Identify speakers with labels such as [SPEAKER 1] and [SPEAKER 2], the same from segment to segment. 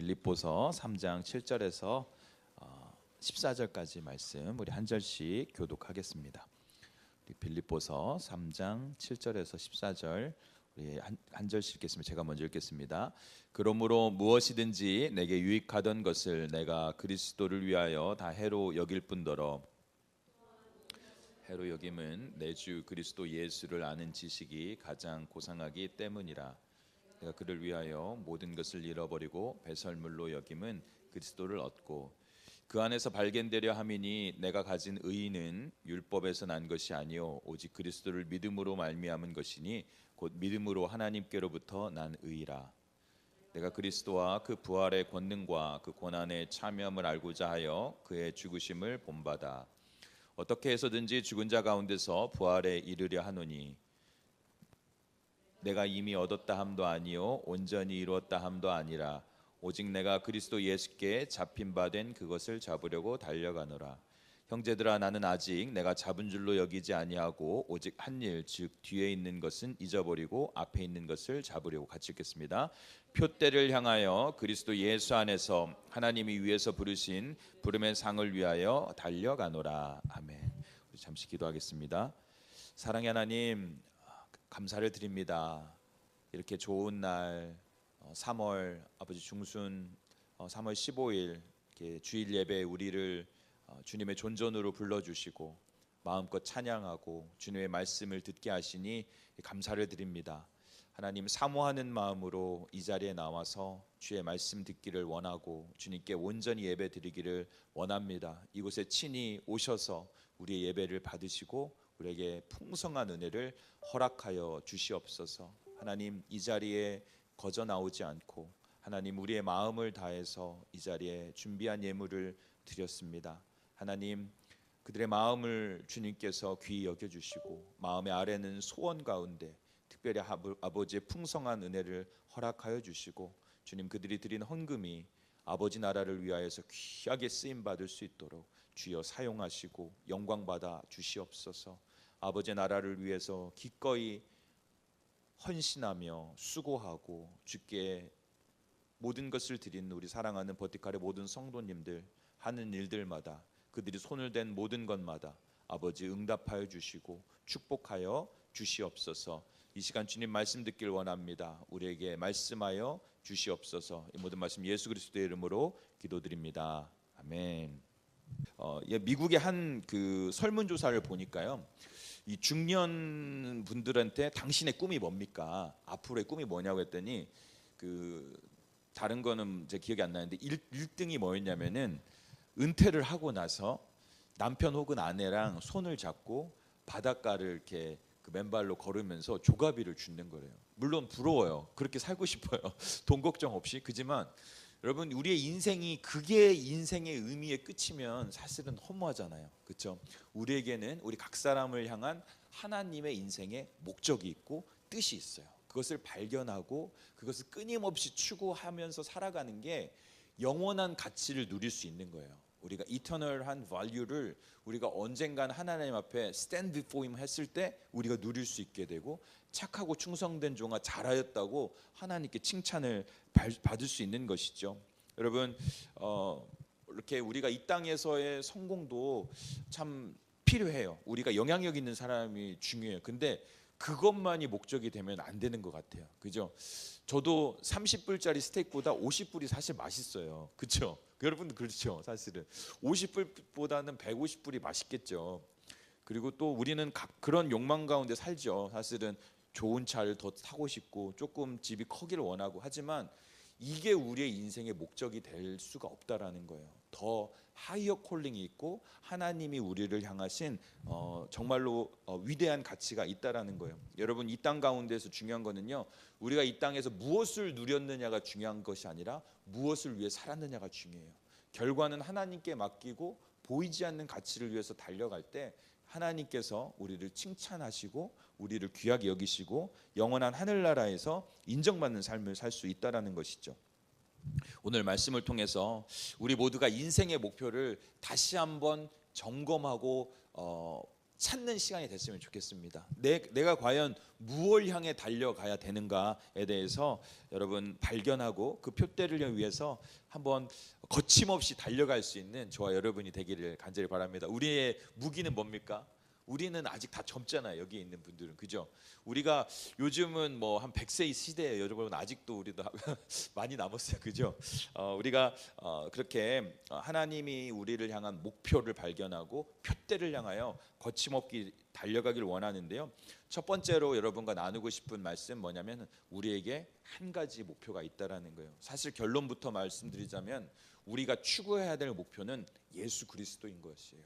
[SPEAKER 1] 빌립보서 3장 7절에서 14절까지 말씀 우리 한 절씩 교독하겠습니다. 우리 빌립보서 3장 7절에서 14절 우리 한 절씩 읽겠습니다. 제가 먼저 읽겠습니다. 그러므로 무엇이든지 내게 유익하던 것을 내가 그리스도를 위하여 다 해로 여길 뿐더러 해로 여김은 내 주 그리스도 예수를 아는 지식이 가장 고상하기 때문이라. 내가 그를 위하여 모든 것을 잃어버리고 배설물로 여김은 그리스도를 얻고 그 안에서 발견되려 함이니 내가 가진 의는 율법에서 난 것이 아니요 오직 그리스도를 믿음으로 말미암은 것이니 곧 믿음으로 하나님께로부터 난 의라. 내가 그리스도와 그 부활의 권능과 그 고난의 참여함을 알고자 하여 그의 죽으심을 본받아 어떻게 해서든지 죽은 자 가운데서 부활에 이르려 하노니 내가 이미 얻었다 함도 아니요 온전히 이루었다 함도 아니라 오직 내가 그리스도 예수께 잡힌 바 된 그것을 잡으려고 달려가노라. 형제들아 나는 아직 내가 잡은 줄로 여기지 아니하고 오직 한 일 즉 뒤에 있는 것은 잊어버리고 앞에 있는 것을 잡으려고. 같이 읽겠습니다. 표대를 향하여 그리스도 예수 안에서 하나님이 위에서 부르신 부름의 상을 위하여 달려가노라. 아멘. 우리 잠시 기도하겠습니다. 사랑의 하나님, 감사를 드립니다. 이렇게 좋은 날 3월 아버지 중순 3월 15일 이렇게 주일 예배 우리를 주님의 존전으로 불러주시고 마음껏 찬양하고 주님의 말씀을 듣게 하시니 감사를 드립니다. 하나님, 사모하는 마음으로 이 자리에 나와서 주의 말씀 듣기를 원하고 주님께 온전히 예배 드리기를 원합니다. 이곳에 친히 오셔서 우리의 예배를 받으시고 우리에게 풍성한 은혜를 허락하여 주시옵소서. 하나님, 이 자리에 거저 나오지 않고 하나님 우리의 마음을 다해서 이 자리에 준비한 예물을 드렸습니다. 하나님, 그들의 마음을 주님께서 귀히 여겨주시고 마음의 아래는 소원 가운데 특별히 아버지의 풍성한 은혜를 허락하여 주시고 주님, 그들이 드린 헌금이 아버지 나라를 위하여서 귀하게 쓰임받을 수 있도록 주여 사용하시고 영광받아 주시옵소서. 아버지 나라를 위해서 기꺼이 헌신하며 수고하고 주께 모든 것을 드리는 우리 사랑하는 버티칼의 모든 성도님들 하는 일들마다 그들이 손을 댄 모든 것마다 아버지 응답하여 주시고 축복하여 주시옵소서. 이 시간 주님 말씀 듣길 원합니다. 우리에게 말씀하여 주시옵소서. 이 모든 말씀 예수 그리스도의 이름으로 기도드립니다. 아멘. 미국의 한 그 설문조사를 보니까요, 이 중년 분들한테 당신의 꿈이 뭡니까? 앞으로의 꿈이 뭐냐고 했더니 그 다른 거는 제 기억이 안 나는데 1등이 뭐였냐면은 은퇴를 하고 나서 남편 혹은 아내랑 손을 잡고 바닷가를 이렇게 그 맨발로 걸으면서 조가비를 줍는 거래요. 물론 부러워요. 그렇게 살고 싶어요. 돈 걱정 없이. 그지만 여러분, 우리의 인생이 그게 인생의 의미의 끝이면 사실은 허무하잖아요. 그렇죠? 우리에게는 우리 각 사람을 향한 하나님의 인생의 목적이 있고 뜻이 있어요. 그것을 발견하고 그것을 끊임없이 추구하면서 살아가는 게 영원한 가치를 누릴 수 있는 거예요. 우리가 이터널한 value를 우리가 언젠간 하나님 앞에 stand before him 했을 때 우리가 누릴 수 있게 되고 착하고 충성된 종아 잘하였다고 하나님께 칭찬을 받을 수 있는 것이죠. 여러분, 이렇게 우리가 이 땅에서의 성공도 참 필요해요. 우리가 영향력 있는 사람이 중요해요. 근데 그것만이 목적이 되면 안 되는 것 같아요. 그죠? 저도 30불짜리 스테이크보다 50불이 사실 맛있어요. 그렇죠? 여러분, 그렇죠? 사실은 50불보다는 150불이 맛있겠죠. 그리고 또 우리는 그런 욕망 가운데 살죠. 사실은 좋은 차를 더 타고 싶고 조금 집이 크기를 원하고 하지만 이게 우리의 인생의 목적이 될 수가 없다라는 거예요. 더 하이어 콜링이 있고 하나님이 우리를 향하신 정말로 위대한 가치가 있다라는 거예요. 여러분, 이 땅 가운데서 중요한 거는요, 우리가 이 땅에서 무엇을 누렸느냐가 중요한 것이 아니라 무엇을 위해 살았느냐가 중요해요. 결과는 하나님께 맡기고 보이지 않는 가치를 위해서 달려갈 때 하나님께서 우리를 칭찬하시고 우리를 귀하게 여기시고 영원한 하늘나라에서 인정받는 삶을 살 수 있다라는 것이죠. 오늘 말씀을 통해서 우리 모두가 인생의 목표를 다시 한번 점검하고 찾는 시간이 됐으면 좋겠습니다. 내가 과연 무엇을 향해 달려가야 되는가에 대해서 여러분 발견하고 그 표대를 위해서 한번 거침없이 달려갈 수 있는 저와 여러분이 되기를 간절히 바랍니다. 우리의 무기는 뭡니까? 우리는 아직 다 젊잖아요. 여기 있는 분들은, 그죠? 우리가 요즘은 뭐 한 100세 시대에 여러분 아직도 우리도 많이 남았어요, 그죠? 우리가 그렇게 하나님이 우리를 향한 목표를 발견하고 표대를 향하여 거침없이 달려가길 원하는데요. 첫 번째로 여러분과 나누고 싶은 말씀 뭐냐면 우리에게 한 가지 목표가 있다라는 거예요. 사실 결론부터 말씀드리자면 우리가 추구해야 될 목표는 예수 그리스도인 것이에요.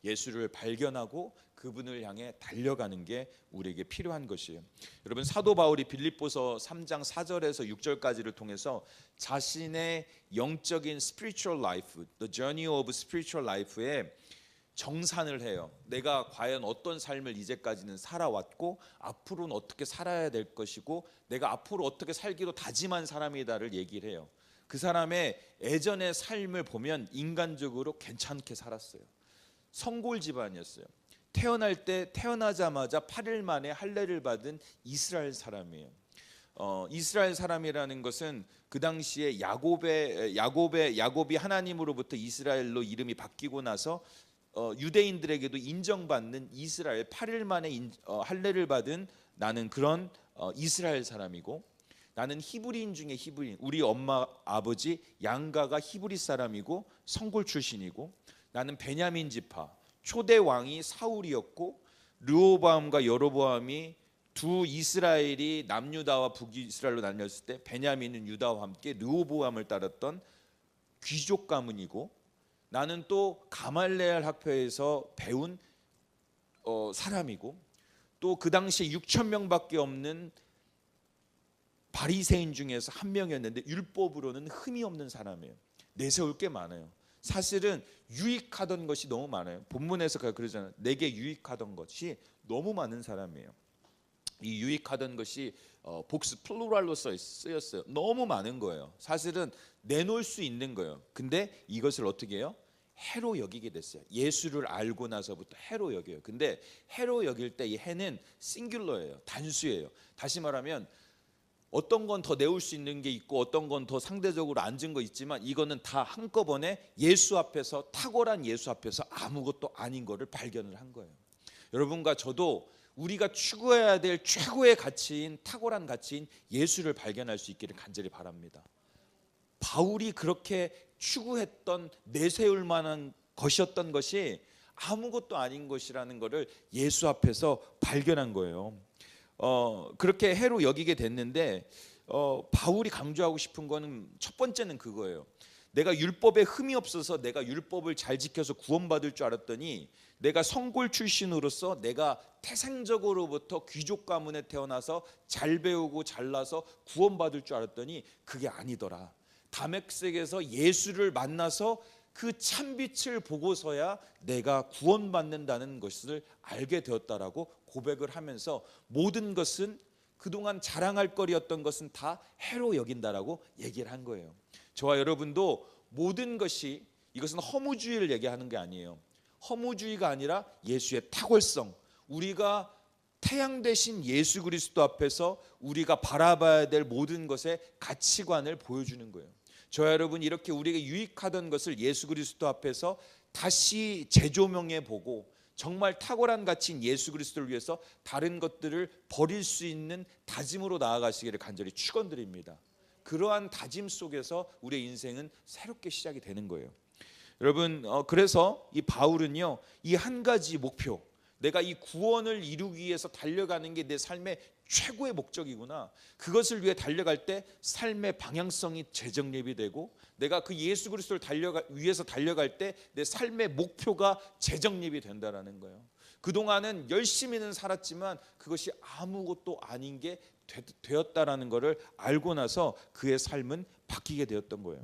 [SPEAKER 1] 예수를 발견하고 그분을 향해 달려가는 게 우리에게 필요한 것이에요. 여러분 사도 바울이 빌립보서 3장 4절에서 6절까지를 통해서 자신의 영적인 spiritual life, the journey of spiritual life에 정산을 해요. 내가 과연 어떤 삶을 이제까지는 살아왔고 앞으로는 어떻게 살아야 될 것이고 내가 앞으로 어떻게 살기로 다짐한 사람이다를 얘기를 해요. 그 사람의 예전의 삶을 보면 인간적으로 괜찮게 살았어요. 성골 집안이었어요. 태어나자마자 8일 만에 할례를 받은 이스라엘 사람이에요. 이스라엘 사람이라는 것은 그 당시에 야곱이 하나님으로부터 이스라엘로 이름이 바뀌고 나서 유대인들에게도 인정받는 이스라엘 8일 만에 할례를 받은 나는 그런 이스라엘 사람이고 나는 히브리인 중에 히브리인, 우리 엄마 아버지 양가가 히브리 사람이고 성골 출신이고 나는 베냐민 지파, 초대 왕이 사울이었고 르호보암과 여로보암이 두 이스라엘이 남유다와 북이스라엘로 나뉘었을 때 베냐민은 유다와 함께 르호보암을 따랐던 귀족 가문이고 나는 또 가말레알 학교에서 배운 사람이고 또 그 당시에 6천 명밖에 없는 바리새인 중에서 한 명이었는데 율법으로는 흠이 없는 사람이에요. 내세울 게 많아요. 사실은 유익하던 것이 너무 많아요. 본문에서 그러잖아요. 내게 유익하던 것이 너무 많은 사람이에요. 이 유익하던 것이 복수 플루랄로 쓰였어요. 너무 많은 거예요. 사실은 내놓을 수 있는 거예요. 근데 이것을 어떻게 해요? 해로 여기게 됐어요. 예수를 알고 나서부터 해로 여겨요. 근데 해로 여길 때 이 해는 싱귤러예요. 단수예요. 다시 말하면 어떤 건 더 내올 수 있는 게 있고 어떤 건 더 상대적으로 앉은 거 있지만 이거는 다 한꺼번에 예수 앞에서 탁월한 예수 앞에서 아무것도 아닌 거를 발견을 한 거예요. 여러분과 저도 우리가 추구해야 될 최고의 가치인 탁월한 가치인 예수를 발견할 수 있기를 간절히 바랍니다. 바울이 그렇게 추구했던 내세울 만한 것이었던 것이 아무것도 아닌 것이라는 것을 예수 앞에서 발견한 거예요. 그렇게 해로 여기게 됐는데 바울이 강조하고 싶은 거는 첫 번째는 그거예요. 내가 율법에 흠이 없어서 내가 율법을 잘 지켜서 구원받을 줄 알았더니 내가 성골 출신으로서 내가 태생적으로부터 귀족 가문에 태어나서 잘 배우고 잘나서 구원받을 줄 알았더니 그게 아니더라. 다메섹에서 예수를 만나서 그 참빛을 보고서야 내가 구원받는다는 것을 알게 되었다라고 고백을 하면서 모든 것은 그동안 자랑할 거리였던 것은 다 해로 여긴다라고 얘기를 한 거예요. 저와 여러분도 모든 것이 이것은 허무주의를 얘기하는 게 아니에요. 허무주의가 아니라 예수의 탁월성, 우리가 태양 대신 예수 그리스도 앞에서 우리가 바라봐야 될 모든 것의 가치관을 보여주는 거예요. 저와 여러분 이렇게 우리에게 유익하던 것을 예수 그리스도 앞에서 다시 재조명해 보고 정말 탁월한 가치인 예수 그리스도를 위해서 다른 것들을 버릴 수 있는 다짐으로 나아가시기를 간절히 축원드립니다. 그러한 다짐 속에서 우리의 인생은 새롭게 시작이 되는 거예요. 여러분 그래서 이 바울은요 이 한 가지 목표, 내가 이 구원을 이루기 위해서 달려가는 게 내 삶의 최고의 목적이구나. 그것을 위해 달려갈 때 삶의 방향성이 재정립이 되고 내가 그 예수 그리스도를 위해서 달려갈 때 내 삶의 목표가 재정립이 된다라는 거예요. 그동안은 열심히는 살았지만 그것이 아무것도 아닌 게 되었다라는 것을 알고 나서 그의 삶은 바뀌게 되었던 거예요.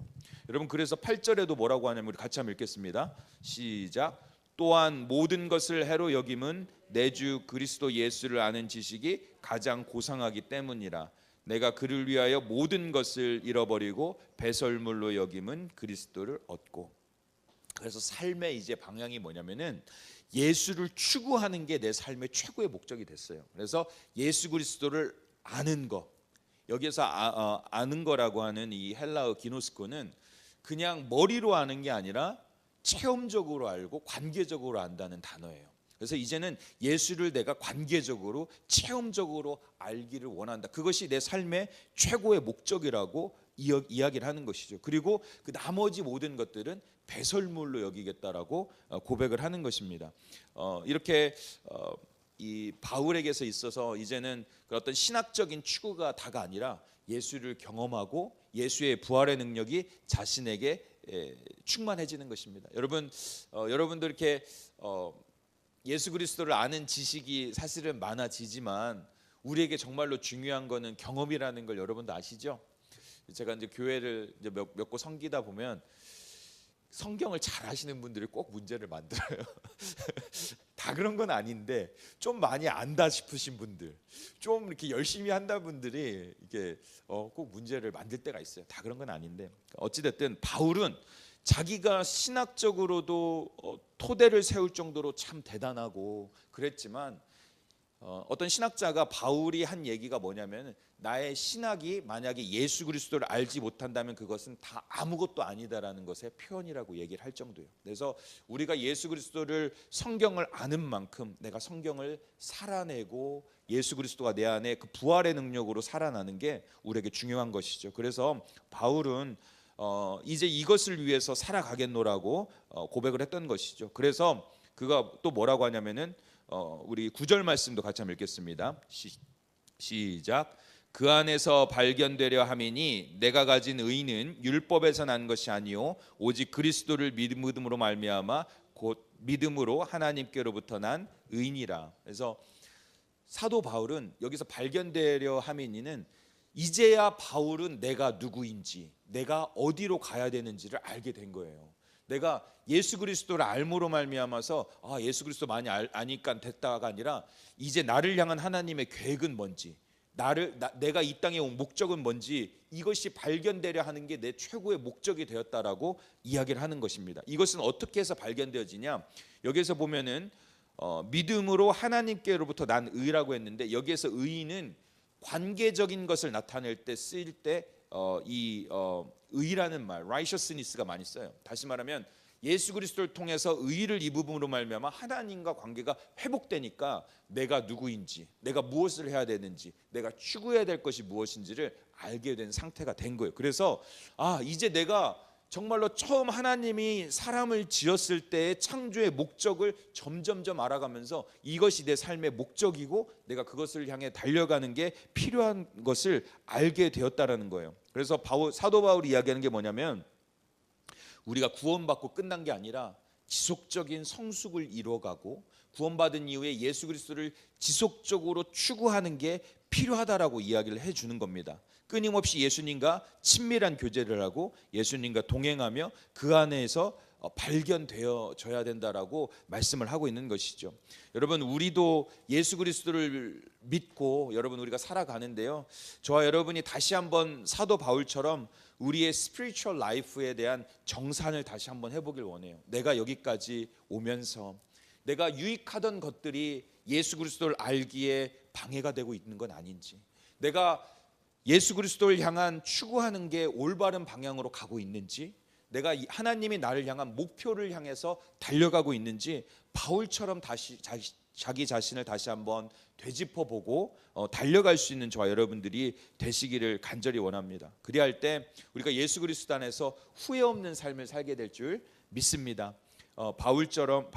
[SPEAKER 1] 여러분 그래서 8절에도 뭐라고 하냐면 우리 같이 한번 읽겠습니다. 시작. 또한 모든 것을 해로 여김은 내 주 그리스도 예수를 아는 지식이 가장 고상하기 때문이라. 내가 그를 위하여 모든 것을 잃어버리고 배설물로 여김은 그리스도를 얻고. 그래서 삶의 이제 방향이 뭐냐면은 예수를 추구하는 게 내 삶의 최고의 목적이 됐어요. 그래서 예수 그리스도를 아는 거, 여기서 아는 거라고 하는 이 헬라어 기노스코는 그냥 머리로 아는 게 아니라 체험적으로 알고 관계적으로 안다는 단어예요. 그래서 이제는 예수를 내가 관계적으로 체험적으로 알기를 원한다. 그것이 내 삶의 최고의 목적이라고 이야기를 하는 것이죠. 그리고 그 나머지 모든 것들은 배설물로 여기겠다라고 고백을 하는 것입니다. 이렇게 이 바울에게서 있어서 이제는 그 어떤 신학적인 추구가 다가 아니라 예수를 경험하고 예수의 부활의 능력이 자신에게 충만해지는 것입니다. 여러분들 이렇게 예수 그리스도를 아는 지식이 사실은 많아지지만 우리에게 정말로 중요한 거는 경험이라는 걸 여러분도 아시죠? 제가 이제 교회를 이제 몇 곳 섬기다 보면 성경을 잘 아시는 분들이 꼭 문제를 만들어요. 다 그런 건 아닌데 좀 많이 안다 싶으신 분들, 좀 이렇게 열심히 한다 분들이 이게 꼭 문제를 만들 때가 있어요. 다 그런 건 아닌데 어찌 됐든 바울은 자기가 신학적으로도 토대를 세울 정도로 참 대단하고 그랬지만 어떤 신학자가 바울이 한 얘기가 뭐냐면 나의 신학이 만약에 예수 그리스도를 알지 못한다면 그것은 다 아무것도 아니다라는 것의 표현이라고 얘기를 할 정도예요. 그래서 우리가 예수 그리스도를 성경을 아는 만큼 내가 성경을 살아내고 예수 그리스도가 내 안에 그 부활의 능력으로 살아나는 게 우리에게 중요한 것이죠. 그래서 바울은 이제 이것을 위해서 살아가겠노라고 고백을 했던 것이죠. 그래서 그가 또 뭐라고 하냐면은 우리 9절 말씀도 같이 한번 읽겠습니다. 시작. 그 안에서 발견되려 함이니 내가 가진 의는 율법에서 난 것이 아니요 오직 그리스도를 믿음으로 말미암아 곧 믿음으로 하나님께로부터 난 의니라. 그래서 사도 바울은 여기서 발견되려 함이니는 이제야 바울은 내가 누구인지 내가 어디로 가야 되는지를 알게 된 거예요. 내가 예수 그리스도를 알므로 말미암아서 예수 그리스도 많이 아니까 됐다가 아니라 이제 나를 향한 하나님의 계획은 뭔지 내가 이 땅에 온 목적은 뭔지 이것이 발견되려 하는 게 내 최고의 목적이 되었다라고 이야기를 하는 것입니다. 이것은 어떻게 해서 발견되어지냐? 여기서 보면은 믿음으로 하나님께로부터 난 의라고 했는데 여기에서 의는 관계적인 것을 나타낼 때 쓰일 때 의라는 말, righteousness가 많이 써요. 다시 말하면 예수 그리스도를 통해서 의를 입음으로 말미암아 하나님과 관계가 회복되니까 내가 누구인지, 내가 무엇을 해야 되는지, 내가 추구해야 될 것이 무엇인지를 알게 된 상태가 된 거예요. 그래서 이제 내가 정말로 처음 하나님이 사람을 지었을 때의 창조의 목적을 점점점 알아가면서 이것이 내 삶의 목적이고 내가 그것을 향해 달려가는 게 필요한 것을 알게 되었다라는 거예요. 그래서 사도 바울이 이야기하는 게 뭐냐면 우리가 구원받고 끝난 게 아니라 지속적인 성숙을 이루어가고 구원받은 이후에 예수 그리스도를 지속적으로 추구하는 게 필요하다라고 이야기를 해주는 겁니다. 끊임없이 예수님과 친밀한 교제를 하고 예수님과 동행하며 그 안에서 발견되어져야 된다라고 말씀을 하고 있는 것이죠. 여러분 우리도 예수 그리스도를 믿고 우리가 살아가는데요. 저와 여러분이 다시 한번 사도 바울처럼 우리의 스피리추얼 라이프에 대한 정산을 다시 한번 해보길 원해요. 내가 여기까지 오면서 내가 유익하던 것들이 예수 그리스도를 알기에 방해가 되고 있는 건 아닌지, 내가 예수 그리스도를 향한 추구하는 게 올바른 방향으로 가고 있는지, 내가 하나님이 나를 향한 목표를 향해서 달려가고 있는지 바울처럼 다시 자기 자신을 다시 한번 되짚어보고 달려갈 수 있는 저와 여러분들이 되시기를 간절히 원합니다. 그리할 때 우리가 예수 그리스도 안에서 후회 없는 삶을 살게 될 줄 믿습니다. 바울처럼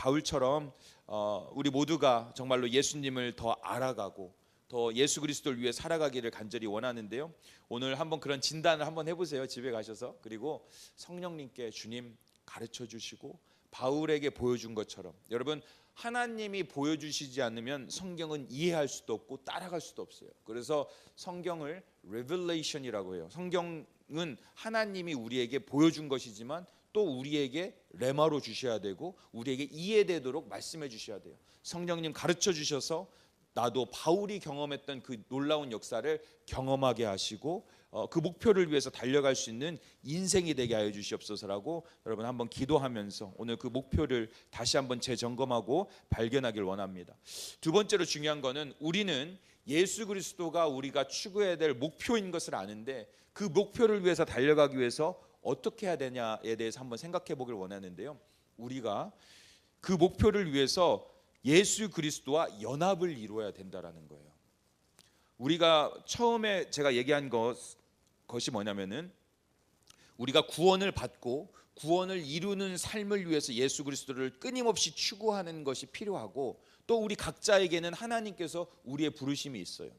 [SPEAKER 1] 우리 모두가 정말로 예수님을 더 알아가고 더 예수 그리스도를 위해 살아가기를 간절히 원하는데요. 오늘 한번 그런 진단을 한번 해보세요. 집에 가셔서. 그리고 성령님께 주님 가르쳐 주시고 바울에게 보여준 것처럼, 여러분 하나님이 보여주시지 않으면 성경은 이해할 수도 없고 따라갈 수도 없어요. 그래서 성경을 revelation이라고 해요. 성경은 하나님이 우리에게 보여준 것이지만 또 우리에게 레마로 주셔야 되고 우리에게 이해되도록 말씀해 주셔야 돼요. 성령님 가르쳐 주셔서 나도 바울이 경험했던 그 놀라운 역사를 경험하게 하시고 그 목표를 위해서 달려갈 수 있는 인생이 되게 하여 주시옵소서라고 여러분 한번 기도하면서 오늘 그 목표를 다시 한번 재점검하고 발견하길 원합니다. 두 번째로 중요한 거는 우리는 예수 그리스도가 우리가 추구해야 될 목표인 것을 아는데 그 목표를 위해서 달려가기 위해서 어떻게 해야 되냐에 대해서 한번 생각해 보길 원하는데요. 우리가 그 목표를 위해서 예수 그리스도와 연합을 이루어야 된다라는 거예요. 우리가 처음에 제가 얘기한 것이 뭐냐면은 우리가 구원을 받고 구원을 이루는 삶을 위해서 예수 그리스도를 끊임없이 추구하는 것이 필요하고 또 우리 각자에게는 하나님께서 우리의 부르심이 있어요.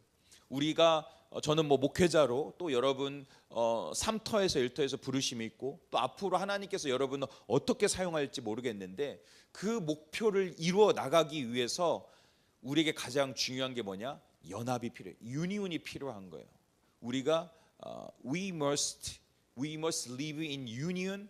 [SPEAKER 1] 우리가 저는 목회자로 또 여러분 3터에서 1터에서 부르심이 있고 또 앞으로 하나님께서 여러분을 어떻게 사용할지 모르겠는데 그 목표를 이루어 나가기 위해서 우리에게 가장 중요한 게 뭐냐? 연합이 필요해요. 유니온이 필요한 거예요. 우리가 we must live in union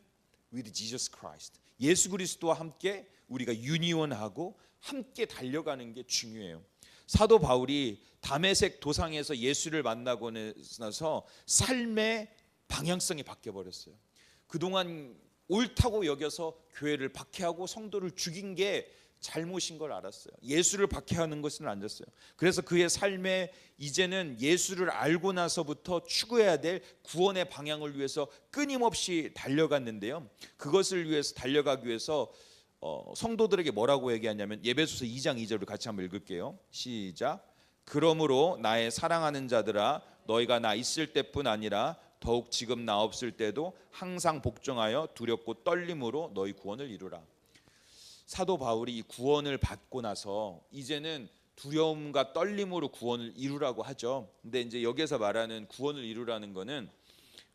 [SPEAKER 1] with Jesus Christ. 예수 그리스도와 함께 우리가 유니온하고 함께 달려가는 게 중요해요. 사도 바울이 다메섹 도상에서 예수를 만나고 나서 삶의 방향성이 바뀌어 버렸어요. 그동안 옳다고 여겨서 교회를 박해하고 성도를 죽인 게 잘못인 걸 알았어요. 예수를 박해하는 것은 아니었어요. 그래서 그의 삶에 이제는 예수를 알고 나서부터 추구해야 될 구원의 방향을 위해서 끊임없이 달려갔는데요. 그것을 위해서 달려가기 위해서 성도들에게 뭐라고 얘기하냐면 에베소서 2장 2절을 같이 한번 읽을게요. 시작. 그러므로 나의 사랑하는 자들아 너희가 나 있을 때뿐 아니라 더욱 지금 나 없을 때도 항상 복종하여 두렵고 떨림으로 너희 구원을 이루라. 사도 바울이 이 구원을 받고 나서 이제는 두려움과 떨림으로 구원을 이루라고 하죠. 근데 이제 여기서 말하는 구원을 이루라는 거는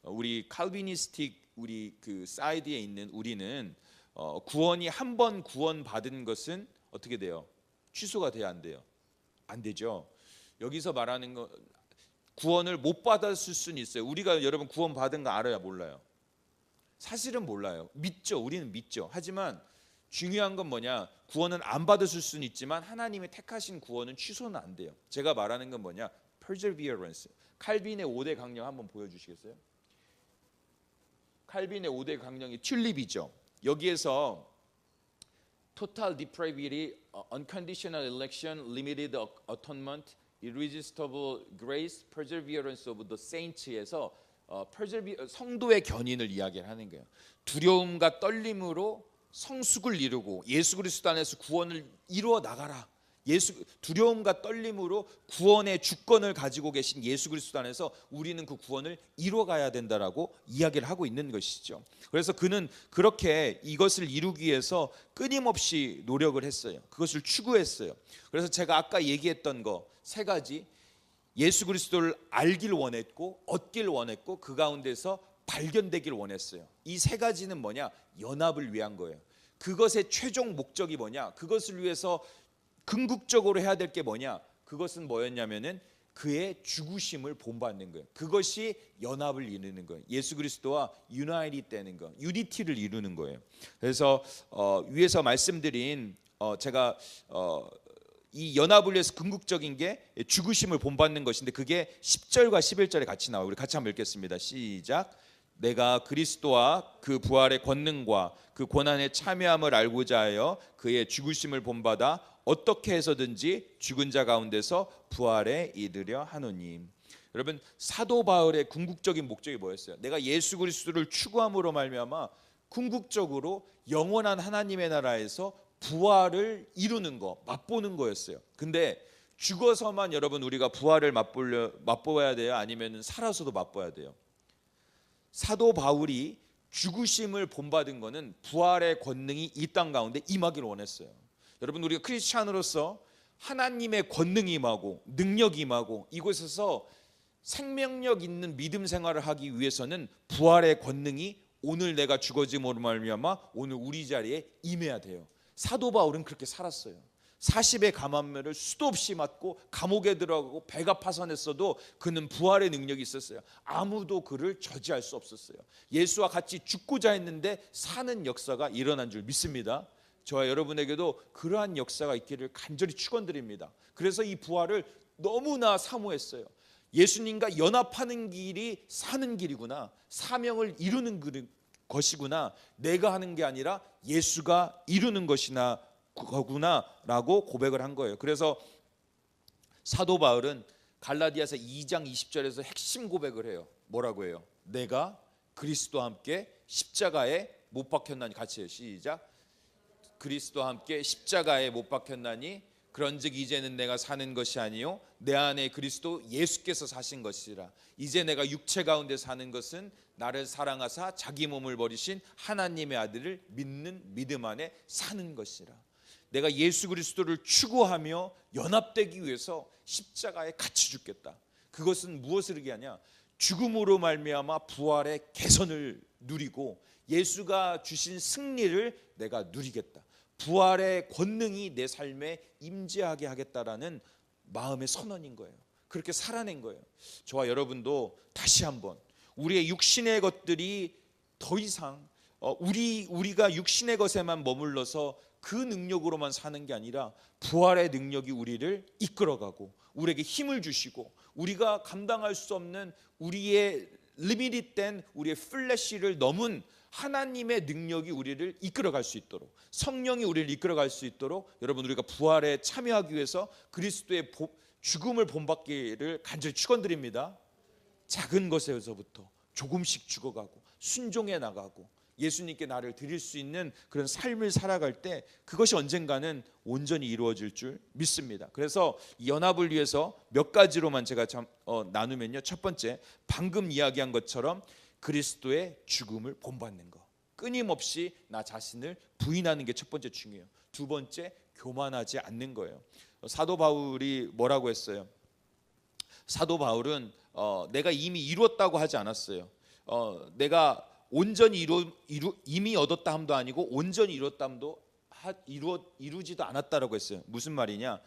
[SPEAKER 1] 우리 칼비니스틱 우리 그 사이드에 있는 우리는 구원이 한 번 구원 받은 것은 어떻게 돼요? 취소가 돼야 안 돼요? 안 되죠. 여기서 말하는 거 구원을 못 받았을 수는 있어요. 우리가 여러분 구원 받은 거 알아요, 몰라요? 사실은 몰라요. 믿죠. 우리는 믿죠. 하지만 중요한 건 뭐냐? 구원은 안 받았을 수는 있지만 하나님이 택하신 구원은 취소는 안 돼요. 제가 말하는 건 뭐냐? perseverance. 칼빈의 5대 강령 한번 보여주시겠어요? 칼빈의 5대 강령이 튤립이죠. 여기에서 total depravity, unconditional election, limited atonement, irresistible grace, perseverance of the saints에서 성도의 견인을 이야기하는 거예요. 두려움과 떨림으로 성숙을 이루고 예수 그리스도 안에서 구원을 이루어 나가라. 두려움과 떨림으로 구원의 주권을 가지고 계신 예수 그리스도 안에서 우리는 그 구원을 이루어가야 된다라고 이야기를 하고 있는 것이죠. 그래서 그는 그렇게 이것을 이루기 위해서 끊임없이 노력을 했어요. 그것을 추구했어요. 그래서 제가 아까 얘기했던 거 세 가지, 예수 그리스도를 알길 원했고 얻길 원했고 그 가운데서 발견되길 원했어요. 이 세 가지는 뭐냐? 연합을 위한 거예요. 그것의 최종 목적이 뭐냐? 그것을 위해서 궁극적으로 해야 될 게 뭐냐? 그것은 뭐였냐면은 그의 죽으심을 본받는 거예요. 그것이 연합을 이루는 거예요. 예수 그리스도와 유나이티 되는 거, 유니티를 이루는 거예요. 그래서 위에서 말씀드린 제가 이 연합을 위해서 궁극적인 게 죽으심을 본받는 것인데 그게 10절과 11절에 같이 나와요. 우리 같이 한번 읽겠습니다. 시작. 내가 그리스도와 그 부활의 권능과 그 고난의 참여함을 알고자 하여 그의 죽으심을 본받아 어떻게 해서든지 죽은 자 가운데서 부활에 이르려 하노니. 여러분 사도 바울의 궁극적인 목적이 뭐였어요? 내가 예수 그리스도를 추구함으로 말미암아 궁극적으로 영원한 하나님의 나라에서 부활을 이루는 거, 맛보는 거였어요. 근데 죽어서만 여러분 우리가 부활을 맛보아야 돼요? 아니면 살아서도 맛보아야 돼요? 사도 바울이 죽으심을 본받은 거는 부활의 권능이 이 땅 가운데 임하기를 원했어요. 여러분 우리가 크리스찬으로서 하나님의 권능이 임하고 능력이 임하고 이곳에서 생명력 있는 믿음 생활을 하기 위해서는 부활의 권능이 오늘 내가 죽어짐으로 말미암아 오늘 우리 자리에 임해야 돼요. 사도 바울은 그렇게 살았어요. 40의 감암매를 수도 없이 맞고 감옥에 들어가고 배가 파산했어도 그는 부활의 능력이 있었어요. 아무도 그를 저지할 수 없었어요. 예수와 같이 죽고자 했는데 사는 역사가 일어난 줄 믿습니다. 저와 여러분에게도 그러한 역사가 있기를 간절히 축원드립니다. 그래서 이 부활을 너무나 사모했어요. 예수님과 연합하는 길이 사는 길이구나, 사명을 이루는 것이구나, 내가 하는 게 아니라 예수가 이루는 거구나라고 고백을 한 거예요. 그래서 사도 바울은 갈라디아서 2장 20절에서 핵심 고백을 해요. 뭐라고 해요? 내가 그리스도와 함께 십자가에 못 박혔나니, 같이 해요. 시작. 그리스도와 함께 십자가에 못 박혔나니 그런즉 이제는 내가 사는 것이 아니요 내 안에 그리스도 예수께서 사신 것이라. 이제 내가 육체 가운데 사는 것은 나를 사랑하사 자기 몸을 버리신 하나님의 아들을 믿는 믿음 안에 사는 것이라. 내가 예수 그리스도를 추구하며 연합되기 위해서 십자가에 같이 죽겠다. 그것은 무엇을 얘기하냐? 죽음으로 말미암아 부활의 개선을 누리고 예수가 주신 승리를 내가 누리겠다. 부활의 권능이 내 삶에 임재하게 하겠다라는 마음의 선언인 거예요. 그렇게 살아낸 거예요. 저와 여러분도 다시 한번 우리의 육신의 것들이 더 이상 우리가 육신의 것에만 머물러서 그 능력으로만 사는 게 아니라 부활의 능력이 우리를 이끌어가고 우리에게 힘을 주시고 우리가 감당할 수 없는 우리의 리미티된 우리의 플래시를 넘은 하나님의 능력이 우리를 이끌어갈 수 있도록, 성령이 우리를 이끌어갈 수 있도록 여러분, 우리가 부활에 참여하기 위해서 그리스도의 죽음을 본받기를 간절히 축원드립니다. 작은 것에서부터 조금씩 죽어가고 순종해 나가고 예수님께 나를 드릴 수 있는 그런 삶을 살아갈 때 그것이 언젠가는 온전히 이루어질 줄 믿습니다. 그래서 이 연합을 위해서 몇 가지로만 제가 나누면요, 첫 번째, 방금 이야기한 것처럼 그리스도의 죽음을 본받는 것, 끊임없이 나 자신을 부인하는 게 첫 번째 중요해요. 두 번째, 교만하지 않는 거예요. 사도 바울이 뭐라고 했어요? 사도 바울은 내가 이미 이루었다고 하지 않았어요. 내가 온전히 이미 얻었다 함도 아니고 온전히 이뤘다 함도 이루지도 않았다라고 했어요. 무슨 말이냐?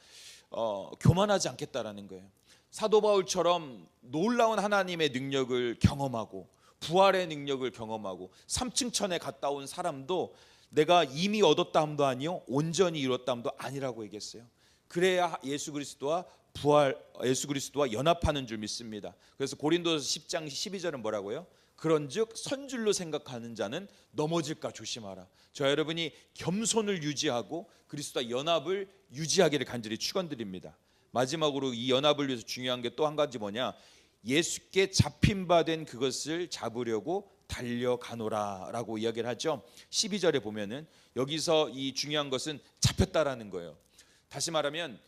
[SPEAKER 1] 교만하지 않겠다라는 거예요. 사도 바울처럼 놀라운 하나님의 능력을 경험하고 부활의 능력을 경험하고 3층 천에 갔다 온 사람도 내가 이미 얻었다 함도 아니요 온전히 이뤘다 함도 아니라고 얘기했어요. 그래야 예수 그리스도와 연합하는 줄 믿습니다. 그래서 고린도서 10장 12절은 뭐라고요? 그런즉 선줄로 생각하는 자는 넘어질까 조심하라. 저 여러분이 겸손을 유지하고 그리스도와 연합을 유지하기를 간절히 축원드립니다. 마지막으로 이 연합을 위해서 중요한 게 또 한 가지 뭐냐? 예수께 잡힌 바 된 그것을 잡으려고 달려가노라라고 이야기를 하죠. 12절에 보면은 여기서 이 중요한 것은 잡혔다라는 거예요. 다시 말하면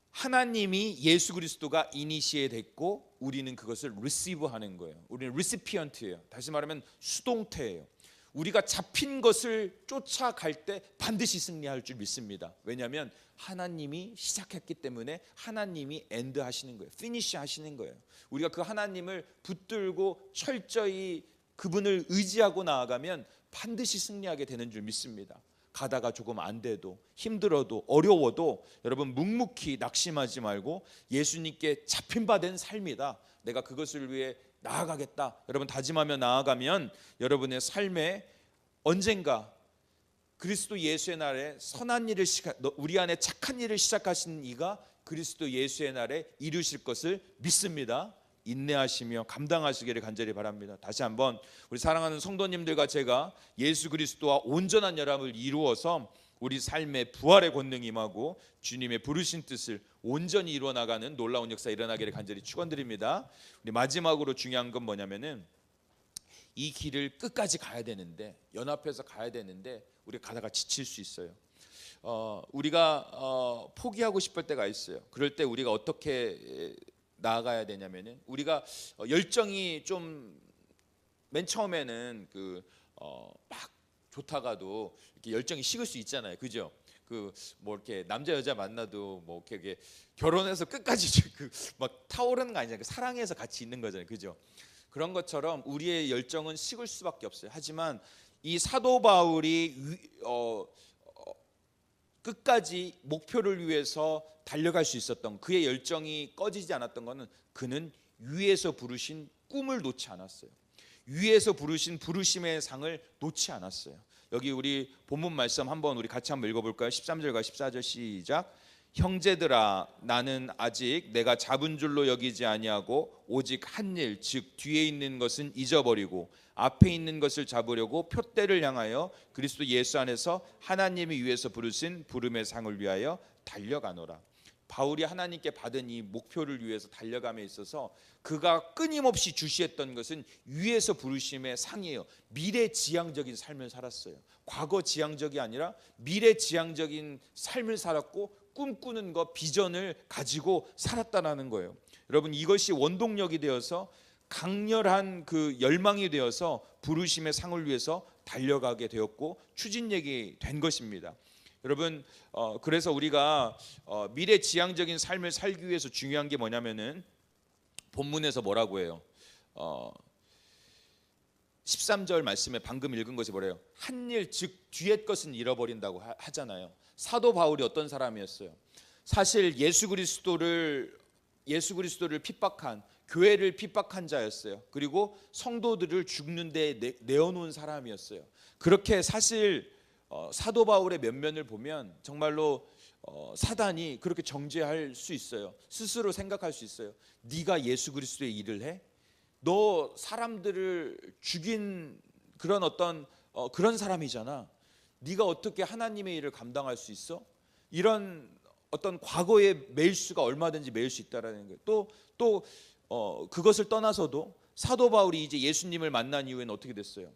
[SPEAKER 1] 하나님이 예수 그리스도가 이니시에 됐고 우리는 그것을 리시브하는 거예요. 우리는 리시피언트예요. 다시 말하면 수동태예요. 우리가 잡힌 것을 쫓아갈 때 반드시 승리할 줄 믿습니다. 왜냐하면 하나님이 시작했기 때문에 하나님이 엔드 하시는 거예요. 피니시 하시는 거예요. 우리가 그 하나님을 붙들고 철저히 그분을 의지하고 나아가면 반드시 승리하게 되는 줄 믿습니다. 가다가 조금 안 돼도 힘들어도 어려워도 여러분 묵묵히 낙심하지 말고 예수님께 잡힌 바 된 삶이다, 내가 그것을 위해 나아가겠다, 여러분 다짐하며 나아가면 여러분의 삶에 언젠가 그리스도 예수의 날에 선한 일을 우리 안에 착한 일을 시작하신 이가 그리스도 예수의 날에 이루실 것을 믿습니다. 인내하시며 감당하시기를 간절히 바랍니다. 다시 한번 우리 사랑하는 성도님들과 제가 예수 그리스도와 온전한 연합을 이루어서 우리 삶의 부활의 권능이 임하고 주님의 부르신 뜻을 온전히 이루어 나가는 놀라운 역사 일어나기를 간절히 축원드립니다. 우리 마지막으로 중요한 건 뭐냐면은 이 길을 끝까지 가야 되는데, 연합해서 가야 되는데 우리가 가다가 지칠 수 있어요. 우리가 포기하고 싶을 때가 있어요. 그럴 때 우리가 어떻게 나아가야 되냐면은, 우리가 열정이 좀 맨 처음에는 막 좋다가도 이렇게 열정이 식을 수 있잖아요, 그죠? 뭐 이렇게 남자 여자 만나도 뭐 이렇게 결혼해서 끝까지 막 타오르는 거 아니잖아요. 사랑해서 같이 있는 거잖아요, 그죠? 그런 것처럼 우리의 열정은 식을 수밖에 없어요. 하지만 이 사도 바울이 끝까지 목표를 위해서 달려갈 수 있었던 그의 열정이 꺼지지 않았던 것은 그는 위에서 부르신 꿈을 놓지 않았어요. 위에서 부르신 부르심의 상을 놓지 않았어요. 여기 우리 본문 말씀 우리 같이 한번 읽어볼까요? 13절과 14절 시작. 형제들아 나는 아직 내가 잡은 줄로 여기지 아니하고 오직 한 일 즉 뒤에 있는 것은 잊어버리고 앞에 있는 것을 잡으려고 표대를 향하여 그리스도 예수 안에서 하나님이 위에서 부르신 부름의 상을 위하여 달려가노라. 바울이 하나님께 받은 이 목표를 위해서 달려감에 있어서 그가 끊임없이 주시했던 것은 위에서 부르심의 상이에요. 미래지향적인 삶을 살았어요. 과거 지향적이 아니라 미래지향적인 삶을 살았고 꿈꾸는 것, 비전을 가지고 살았다는 거예요. 여러분, 이것이 원동력이 되어서 강렬한 그 열망이 되어서 부르심의 상을 위해서 달려가게 되었고 추진력이 된 것입니다. 여러분, 그래서 우리가 미래지향적인 삶을 살기 위해서 중요한 게 뭐냐면은 본문에서 뭐라고 해요? 13절 말씀에 방금 읽은 것이 뭐래요? 한 일 즉 뒤의 것은 잃어버린다고 하잖아요. 사도 바울이 어떤 사람이었어요? 사실 예수 그리스도를 핍박한, 교회를 핍박한 자였어요. 그리고 성도들을 죽는 데 내어놓은 사람이었어요. 그렇게 사실 사도 바울의 면면을 보면 정말로 사단이 그렇게 정죄할 수 있어요. 스스로 생각할 수 있어요. 네가 예수 그리스도의 일을 해? 너 사람들을 죽인 그런 그런 사람이잖아. 네가 어떻게 하나님의 일을 감당할 수 있어? 이런 어떤 과거의 매일수가 얼마든지 매일 수 있다라는 거예요. 또 그것을 떠나서도 사도 바울이 이제 예수님을 만난 이후에는 어떻게 됐어요?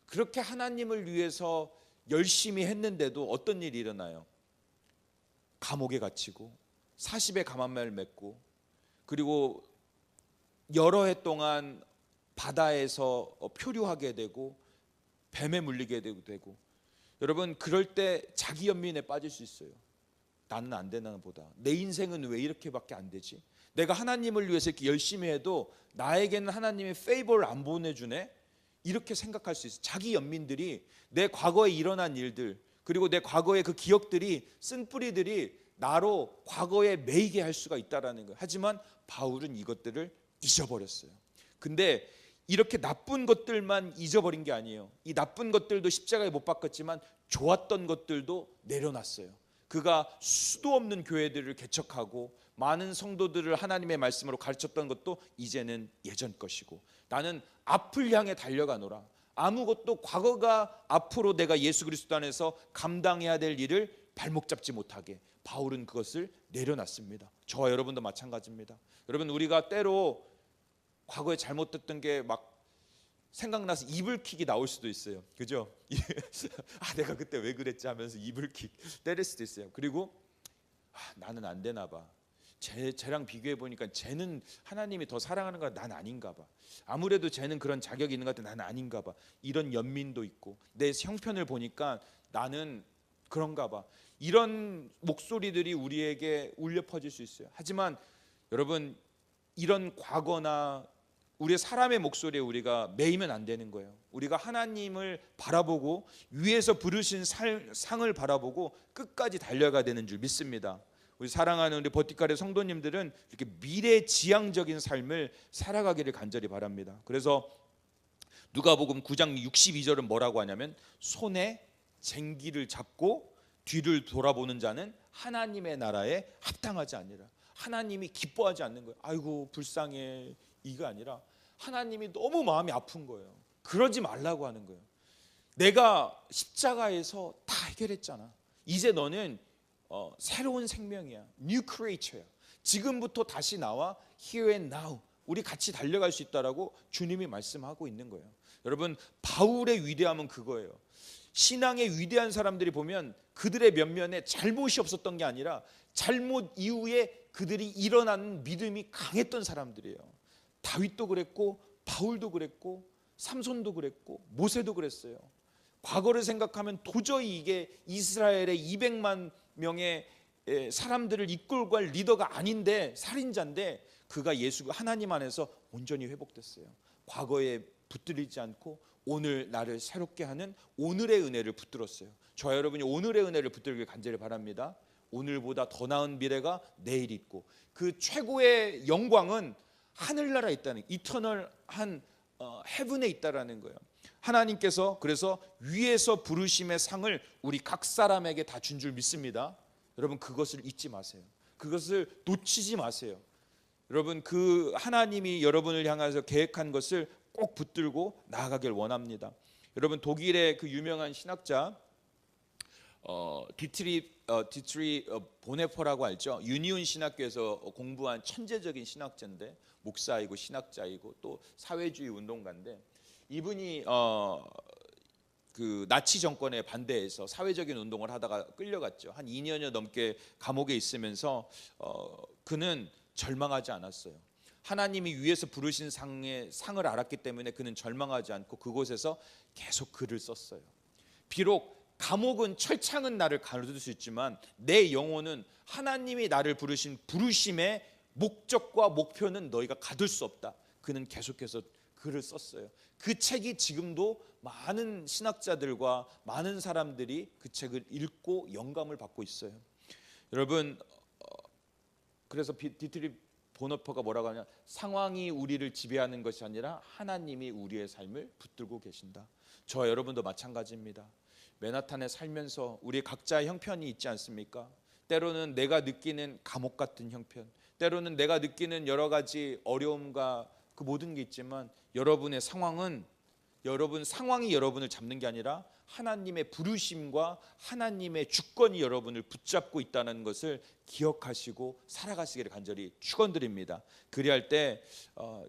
[SPEAKER 1] 그렇게 하나님을 위해서 열심히 했는데도 어떤 일이 일어나요? 감옥에 갇히고 40의 감한매를 맺고 그리고 여러 해 동안 바다에서 표류하게 되고 뱀에 물리게 되고 여러분, 그럴 때 자기 연민에 빠질 수 있어요. 나는 안 되나 보다. 내 인생은 왜 이렇게밖에 안 되지? 내가 하나님을 위해서 이렇게 열심히 해도 나에게는 하나님의 페이버를 안 보내주네? 이렇게 생각할 수 있어요. 자기 연민들이 내 과거에 일어난 일들 그리고 내 과거의 그 기억들이 쓴뿌리들이 나로 과거에 매이게 할 수가 있다라는 거예요. 하지만 바울은 이것들을 잊어버렸어요. 근데 이렇게 나쁜 것들만 잊어버린 게 아니에요. 이 나쁜 것들도 십자가에 못 박혔지만 좋았던 것들도 내려놨어요. 그가 수도 없는 교회들을 개척하고 많은 성도들을 하나님의 말씀으로 가르쳤던 것도 이제는 예전 것이고 나는 앞을 향해 달려가노라. 아무것도 과거가 앞으로 내가 예수 그리스도 안에서 감당해야 될 일을 발목 잡지 못하게 바울은 그것을 내려놨습니다. 저와 여러분도 마찬가지입니다. 여러분, 우리가 때로 과거에 잘못됐던 게 막 생각나서 이불킥이 나올 수도 있어요. 그죠? 내가 그때 왜 그랬지 하면서 이불킥 때릴 수도 있어요. 그리고 나는 안 되나 봐. 쟤랑 비교해 보니까 쟤는 하나님이 더 사랑하는 거야. 난 아닌가 봐. 아무래도 쟤는 그런 자격이 있는 것 같아. 난 아닌가 봐. 이런 연민도 있고 내 형편을 보니까 나는 그런가 봐. 이런 목소리들이 우리에게 울려 퍼질 수 있어요. 하지만 여러분, 이런 과거나 우리 사람의 목소리에 우리가 매이면 안 되는 거예요. 우리가 하나님을 바라보고 위에서 부르신 상을 바라보고 끝까지 달려가야 되는 줄 믿습니다. 우리 사랑하는 우리 버티칼의 성도님들은 이렇게 미래지향적인 삶을 살아가기를 간절히 바랍니다. 그래서 누가복음 9장 62절은 뭐라고 하냐면 손에 쟁기를 잡고 뒤를 돌아보는 자는 하나님의 나라에 합당하지 아니라. 하나님이 기뻐하지 않는 거예요. 아이고 불쌍해, 이거 아니라 하나님이 너무 마음이 아픈 거예요. 그러지 말라고 하는 거예요. 내가 십자가에서 다 해결했잖아. 이제 너는 새로운 생명이야. New creature야. 지금부터 다시 나와 here and now. 우리 같이 달려갈 수 있다라고 주님이 말씀하고 있는 거예요. 여러분, 바울의 위대함은 그거예요. 신앙의 위대한 사람들이 보면 그들의 면면에 잘못이 없었던 게 아니라 잘못 이후에 그들이 일어나는 믿음이 강했던 사람들이에요. 다윗도 그랬고 바울도 그랬고 삼손도 그랬고 모세도 그랬어요. 과거를 생각하면 도저히 이게 이스라엘의 200만 명의 사람들을 이끌고 갈 리더가 아닌데, 살인자인데 그가 하나님 안에서 온전히 회복됐어요. 과거에 붙들리지 않고 오늘 나를 새롭게 하는 오늘의 은혜를 붙들었어요. 저와 여러분이 오늘의 은혜를 붙들길 간절히 바랍니다. 오늘보다 더 나은 미래가 내일 있고 그 최고의 영광은 하늘나라에 있다는, 이터널한 헤븐에 있다라는 거예요. 하나님께서 그래서 위에서 부르심의 상을 우리 각 사람에게 다 준 줄 믿습니다. 여러분 그것을 잊지 마세요. 그것을 놓치지 마세요. 여러분 그 하나님이 여러분을 향해서 계획한 것을 꼭 붙들고 나아가길 원합니다. 여러분 독일의 그 유명한 신학자 디트리 보네퍼라고 알죠? 유니온 신학교에서 공부한 천재적인 신학자인데 목사이고 신학자이고 또 사회주의 운동가인데 이분이 그 나치 정권에 반대해서 사회적인 운동을 하다가 끌려갔죠. 한 2년여 넘게 감옥에 있으면서 그는 절망하지 않았어요. 하나님이 위에서 부르신 상을 알았기 때문에 그는 절망하지 않고 그곳에서 계속 글을 썼어요. 비록 감옥은 철창은 나를 가둘 수 있지만 내 영혼은 하나님이 나를 부르신 부르심의 목적과 목표는 너희가 가둘 수 없다. 그는 계속해서 글을 썼어요. 그 책이 지금도 많은 신학자들과 많은 사람들이 그 책을 읽고 영감을 받고 있어요. 여러분 그래서 디트리 보너퍼가 뭐라고 하냐, 상황이 우리를 지배하는 것이 아니라 하나님이 우리의 삶을 붙들고 계신다. 저와 여러분도 마찬가지입니다. 맨하탄에 살면서 우리 각자의 형편이 있지 않습니까? 때로는 내가 느끼는 감옥 같은 형편, 때로는 내가 느끼는 여러 가지 어려움과 그 모든 게 있지만 여러분의 상황은 여러분 상황이 여러분을 잡는 게 아니라 하나님의 부르심과 하나님의 주권이 여러분을 붙잡고 있다는 것을 기억하시고 살아가시기를 간절히 축원드립니다. 그리할 때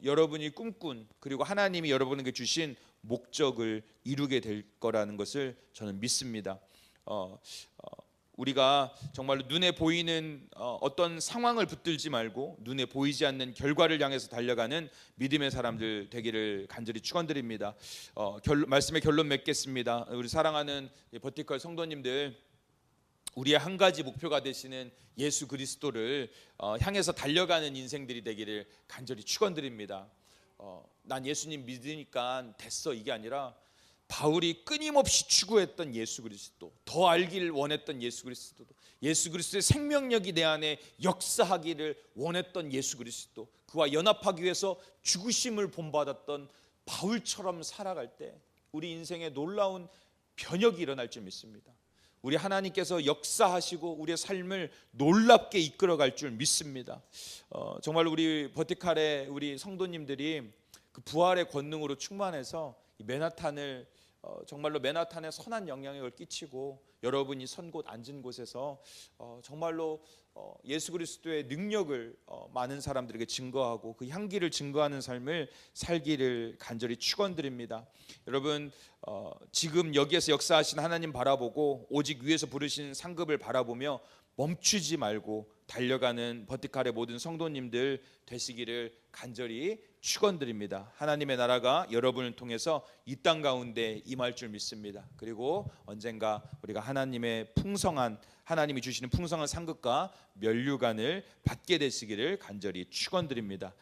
[SPEAKER 1] 여러분이 꿈꾼 그리고 하나님이 여러분에게 주신 목적을 이루게 될 거라는 것을 저는 믿습니다. 우리가 정말로 눈에 보이는 어떤 상황을 붙들지 말고 눈에 보이지 않는 결과를 향해서 달려가는 믿음의 사람들 되기를 간절히 축원드립니다. 말씀의 결론 맺겠습니다. 우리 사랑하는 버티컬 성도님들, 우리의 한 가지 목표가 되시는 예수 그리스도를 향해서 달려가는 인생들이 되기를 간절히 축원드립니다. 난 예수님 믿으니까 됐어 이게 아니라 바울이 끊임없이 추구했던 예수 그리스도, 더 알기를 원했던 예수 그리스도, 예수 그리스도의 생명력이 내 안에 역사하기를 원했던 예수 그리스도, 그와 연합하기 위해서 죽으심을 본받았던 바울처럼 살아갈 때 우리 인생에 놀라운 변혁이 일어날 줄 믿습니다. 우리 하나님께서 역사하시고 우리의 삶을 놀랍게 이끌어갈 줄 믿습니다. 정말 우리 버티칼의 우리 성도님들이 그 부활의 권능으로 충만해서 이 맨하탄을 정말로 맨하탄에 선한 영향력을 끼치고 여러분이 선 곳 앉은 곳에서 정말로 예수 그리스도의 능력을 많은 사람들에게 증거하고 그 향기를 증거하는 삶을 살기를 간절히 축원드립니다. 여러분 지금 여기에서 역사하신 하나님 바라보고 오직 위에서 부르신 상급을 바라보며 멈추지 말고 달려가는 버티칼의 모든 성도님들 되시기를 간절히 축원드립니다. 하나님의 나라가 여러분을 통해서 이 땅 가운데 임할 줄 믿습니다. 그리고 언젠가 우리가 하나님의 풍성한 하나님이 주시는 풍성한 상급과 면류관을 받게 되시기를 간절히 축원드립니다.